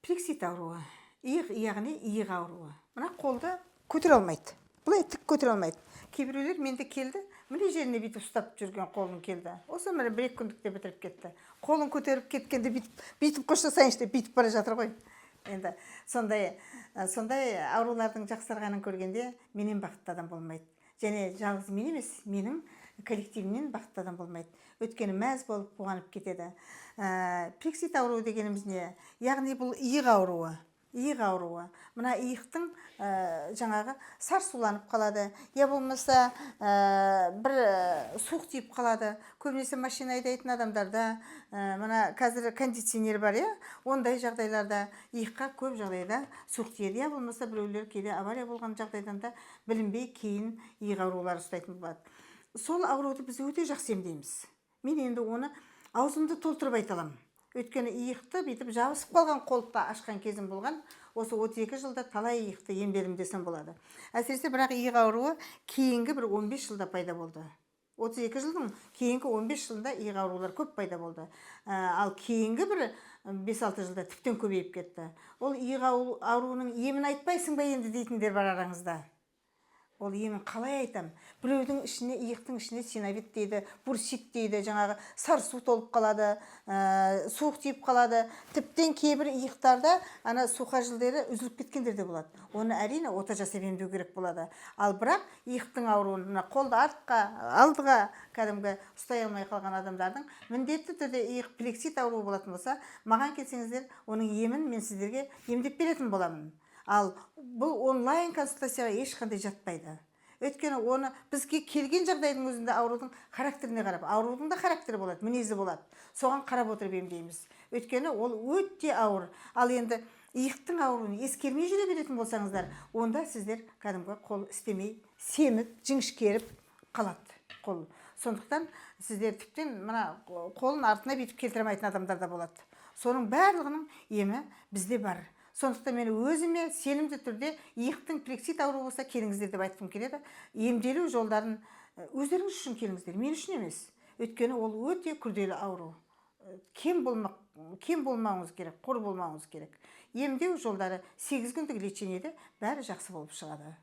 Плексит ауруы. Яғни иық ауруы. Мына қолды көтере алмайды. Бұлай тік көтере алмайды. Кейбіреулер менде келді, міне жеріне бүйтіп ұстап жүрген қолын келді. Осы міне 1-2 күндікте бітіріп кетті. Қолын көтеріп кеткенде бүйтіп қоштасайыншы деп бүйтіп бара жатыр ғой. Енді сондай аурулардың жақсарғанын көргенде менен бақытты адам болмайды. Және жалғыз мен емес, менің коллективімнен бақытты адам болмайды. Өткені мәз болып қуанып кетеді. Плексит ауруы дегеніміз не? Яғни бұл иық ауруы. Иық ауруы. Мына иықтың жаңағы сарсуланып қалады. Я болмаса бір суық тиіп қалады. Көбінесе машина айдайтын адамдарда, мына қазір кондиционер бар, ондай жағдайларда иыққа көп жағдайда суық тиеді. Я болмаса біреулер кейде авария болған жағдайдан да білінбей кейін иық аурулары ұстайтын болады. Сол ауруды біз өте жақсы емдейміз. Мен енді оны аузымды толтырып айта аламын. Өйткені иықты бүйтіп жабысып қалған қолды ашқан кезім болған. Осы 32 жылда талай иықты емдедім десем болады. Әсіресе бірақ иық ауруы кейінгі бір 15 жылда пайда болды. 32 жылдың кейінгі 15 жылында иық аурулар көп пайда болды. Ал кейінгі бір 5-6 жылда тіптен көбейіп кетті. Ол иық ауруының емін айтпайсың ба енді дейтіндер бар араңызда. Ол емін қалай айтам? Біреудің ішіне, иықтың ішіне синовит дейді, бурсит дейді, жаңағы сарсу толып қалады, суық тиіп қалады. Тіптен кейбір иықтарда ана суқа жылдары үзіліп кеткендер де болады. Оны әрине ота жасап емдеу керек болады. Ал бірақ иықтың ауруын қолды артқа, алдыға кәдімгі ұстай алмай қалған адамдардың міндетті түрде иық плексит ауруы болатын болса, маған келсеңіздер, оның емін мен сіздерге емдеп беретін боламын. Ал бұл онлайн консультацияға ешқандай жатпайды. Өйткені оны бізге келген жағдайдың өзінде аурудың характеріне қарап, аурудың да характері болады, мінезі болады. Соған қарап отырып емдейміз. Өйткені ол өте ауыр. Ал енді иықтың ауруын ескермей жүре беретін болсаңыздар, онда сіздер кәдімгі қол істемей, семіп, жіңішкеріп қалады қол. Сондықтан сіздер тіптен мына қолын артына бүйтіп келтіре алмайтын адамдар да болады. Соның барлығының емі бізде бар. Сондықтан мен өзіме сенімді түрде иықтың плексит ауруы болса келіңіздер деп айтқым келеді. Емделу жолдарын өздеріңіз үшін келіңіздер, мен үшін емес. Өйткені ол өте күрделі ауру. Кем болмауыңыз керек, қор болмауыңыз керек. Емдеу жолдары 8 күндік лечениеде бәрі жақсы болып шығады.